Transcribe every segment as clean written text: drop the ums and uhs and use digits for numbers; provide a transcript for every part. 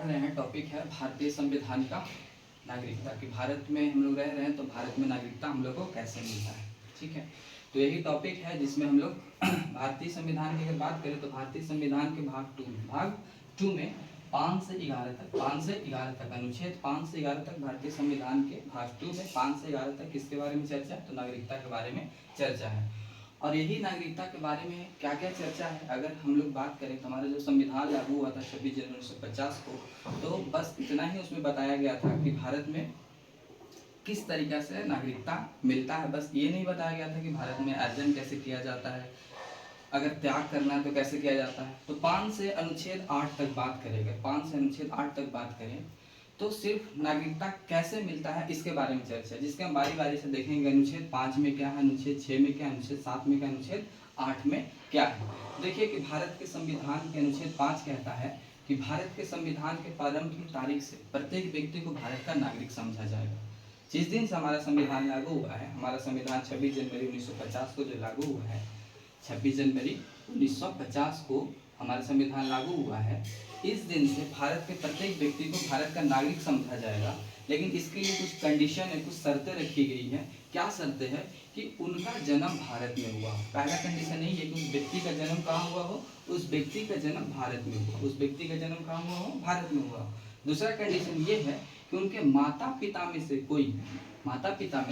रहे हैं। टॉपिक है भारतीय संविधान का नागरिकता कि भारत में हम लोग रह रहे हैं तो भारत में नागरिकता हम लोग को कैसे मिलता है। ठीक है, तो यही टॉपिक है जिसमें हम लोग भारतीय संविधान की अगर बात करें तो भारतीय संविधान के भाग टू में 5 से 11 तक अनुच्छेद 5 से 11 तक भारतीय संविधान के भाग 2 में 5 से 11 तक किसके बारे में चर्चा है, तो नागरिकता के बारे में चर्चा है। और यही नागरिकता के बारे में क्या क्या चर्चा है, अगर हम लोग बात करें तो हमारा जो संविधान लागू हुआ था 26 जनवरी 1950 को, तो बस इतना ही उसमें बताया गया था कि भारत में किस तरीके से नागरिकता मिलता है। बस ये नहीं बताया गया था कि भारत में अर्जन कैसे किया जाता है, अगर त्याग करना है तो कैसे किया जाता है। तो 5 से अनुच्छेद 8 तक बात करें, अगर 5 से अनुच्छेद 8 तक बात करें तो सिर्फ नागरिकता कैसे मिलता है इसके बारे में चर्चा है, जिसके हम बारी बारी से देखेंगे। अनुच्छेद 5 में क्या है, अनुच्छेद 6 में क्या है, अनुच्छेद 7 में क्या, अनुच्छेद 8 में क्या है। देखिए कि भारत के संविधान के अनुच्छेद 5 कहता है कि भारत के संविधान के प्रारंभ की तारीख से प्रत्येक व्यक्ति को भारत का नागरिक समझा जाएगा। जिस दिन से हमारा संविधान लागू हुआ है, हमारा संविधान 26 जनवरी 1950 को जो लागू हुआ है, 26 जनवरी 1950 को हमारा संविधान लागू हुआ है, इस दिन से भारत के प्रत्येक व्यक्ति को भारत का नागरिक समझा जाएगा। लेकिन इसके लिए कुछ कंडीशन है, कुछ शर्तें रखी गई है। क्या शर्तें हैं कि उनका जन्म भारत में हुआ। पहला कंडीशन यही है कि उस व्यक्ति का जन्म कहाँ हुआ हो, उस व्यक्ति का जन्म भारत में हुआ, उस व्यक्ति का जन्म कहाँ हुआ हो, भारत में हुआ। दूसरा कंडीशन ये है कि उनके माता पिता में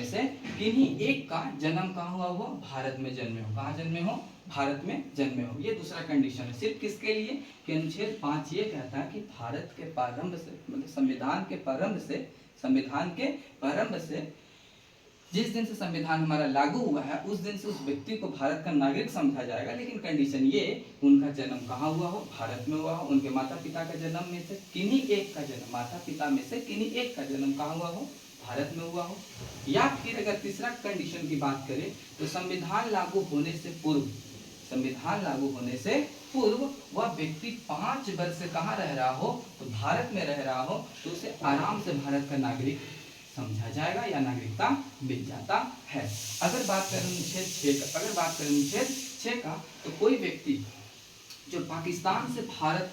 से किन्हीं एक का जन्म कहाँ हुआ हो, भारत में जन्मे हो। कहाँ जन्मे हो, भारत में जन्मे हो। ये दूसरा कंडीशन है। सिर्फ किसके लिए कि अनुच्छेद 5 ये कहता है कि भारत के प्रारंभ से, मतलब संविधान के प्रारंभ से जिस दिन से संविधान हमारा लागू हुआ है उस दिन से उस व्यक्ति को भारत का नागरिक समझा जाएगा। लेकिन कंडीशन ये, उनका जन्म कहाँ हुआ हो, भारत में हुआ हो। उनके माता पिता का जन्म में से किन्हीं एक का जन्म, माता पिता में से किन्हीं एक का जन्म कहाँ हुआ हो, भारत में हुआ हो। या फिर अगर तीसरा कंडीशन की बात करें तो संविधान लागू होने से पूर्व वह व्यक्ति 5 वर्ष से कहाँ रह रहा हो, तो भारत में रह रहा हो, तो उसे आराम से भारत का नागरिक समझा जाएगा या नागरिकता मिल जाता है। अगर बात करें अनुच्छेद 6 का, तो कोई व्यक्ति जो पाकिस्तान से भारत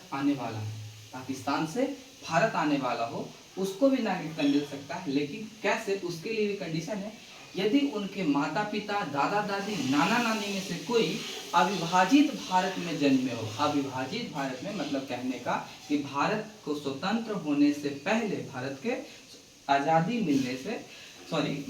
आने वाला हो उसको भी नागरिकता मिल सकता है। लेकिन कैसे, उसके लिए भी कंडीशन है, यदि उनके माता पिता, दादा दादी, नाना नानी में से कोई अविभाजित भारत में जन्मे हो। अविभाजित भारत में मतलब कहने का कि भारत को स्वतंत्र होने से पहले, भारत के आज़ादी मिलने से, आज़ादी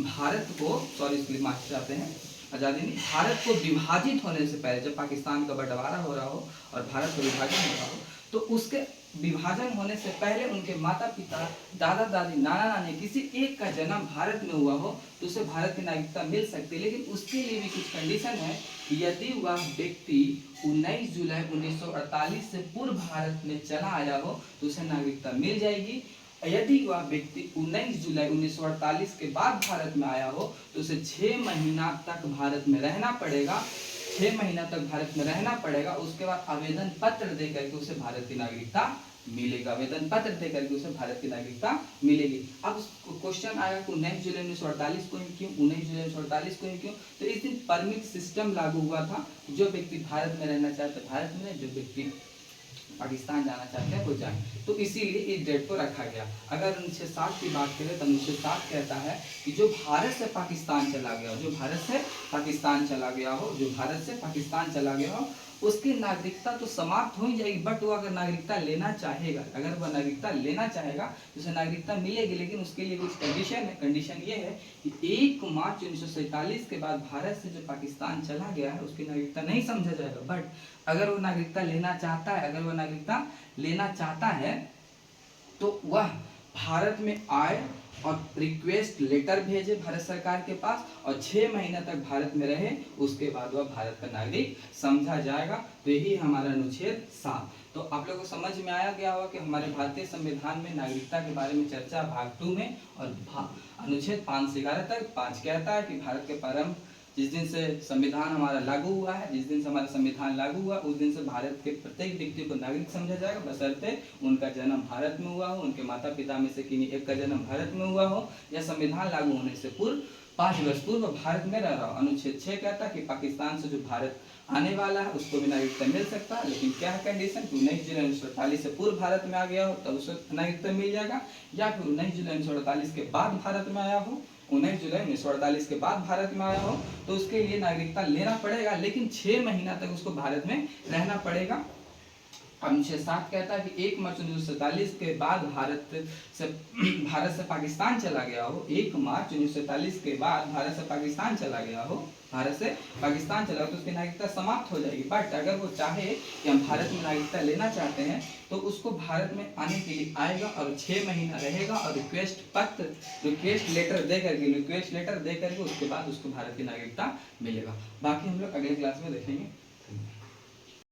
नहीं, भारत को विभाजित होने से पहले, जब पाकिस्तान का बंटवारा हो रहा हो और भारत का विभाजन हो रहा हो, तो उसके विभाजन होने से पहले उनके माता पिता, दादा दादी, नाना नानी किसी एक का जन्म भारत में हुआ हो तो उसे भारत की नागरिकता मिल सकती है। लेकिन उसके लिए भी कुछ कंडीशन है कि यदि वह व्यक्ति 19 जुलाई 1948 से पूर्व भारत में चला आया हो तो उसे नागरिकता मिल जाएगी। यदि वह व्यक्ति 19 जुलाई 1948 के बाद भारत में आया हो तो उसे 6 महीना तक भारत में रहना पड़ेगा। 6 महीना तक भारत में रहना पड़ेगा। उसके बाद आवेदन पत्र दे करके उसे भारत की नागरिकता मिलेगा। आवेदन पत्र दे करके उसे भारत की नागरिकता मिलेगी। अब क्वेश्चन आया कि 19 जुलाई 1948 को ही क्यों, 19 जुलाई 1948 को ही क्यों? तो इस दिन परमिट सिस्टम लागू हुआ था। जो व्यक्ति भारत में रहना चाहते भारत में, जो व्यक्ति पाकिस्तान जाना चाहते हैं वो जाए, तो इसीलिए इस डेट को रखा गया। अगर अनुच्छेद 7 की बात करें तो अनुच्छेद 7 कहता है कि जो भारत से पाकिस्तान चला गया हो, उसकी नागरिकता तो समाप्त हो ही जाएगी, बट वो अगर नागरिकता लेना चाहेगा, तो उसे नागरिकता मिलेगी। लेकिन उसके लिए कुछ कंडीशन है। कंडीशन ये है कि 1 मार्च 1947 के बाद भारत से जो पाकिस्तान चला गया है उसकी नागरिकता नहीं समझा जाएगा। बट अगर वो नागरिकता लेना चाहता है, तो वह भारत में आए और रिक्वेस्ट लेटर भेजे भारत सरकार के पास और 6 महीने तक भारत में रहे, उसके बाद वह भारत का नागरिक समझा जाएगा। तो यही हमारा अनुच्छेद 7। तो आप लोगों को समझ में आया गया होगा कि हमारे भारतीय संविधान में नागरिकता के बारे में चर्चा भाग 2 में, और अनुच्छेद 5 से 11 तक। 5 कहता है कि भारत के प्रारंभ, जिस दिन से संविधान हमारा लागू हुआ है, जिस दिन से हमारा संविधान लागू हुआ उस दिन से भारत के प्रत्येक व्यक्ति को नागरिक समझा जाएगा, बशर्ते उनका जन्म भारत में हुआ हो, उनके माता पिता में से किन्हीं एक का जन्म भारत में हुआ हो, या संविधान लागू होने से पूर्व 5 वर्ष पूर्व भारत में रह रहा हो। अनुच्छेद 6 कहता है कि पाकिस्तान से जो भारत आने वाला है उसको भी नागरिकता मिल सकता है, लेकिन क्या है कंडीशन कि 19 जुलाई 1948 से पूर्व भारत में आ गया हो तब उसको नागरिकता मिल जाएगा, या फिर 19 जुलाई 1948 के बाद भारत में आया हो, 19 जुलाई 1948 के बाद भारत में आया हो तो उसके लिए नागरिकता लेना पड़ेगा, लेकिन 6 महीना तक उसको भारत में रहना पड़ेगा। अनुच्छेद 7 कहता है कि 1 मार्च 1947 के बाद भारत से पाकिस्तान चला गया हो, 1 मार्च 1947 के बाद भारत से पाकिस्तान चला गया हो, भारत से पाकिस्तान चला तो उसकी नागरिकता समाप्त हो जाएगी। बट अगर वो चाहे कि हम भारत में नागरिकता लेना चाहते हैं तो उसको भारत में आने के लिए आएगा और 6 महीना रहेगा और रिक्वेस्ट लेटर दे करके उसके बाद उसको भारत की नागरिकता मिलेगा। बाकी हम लोग अगले क्लास में देखेंगे।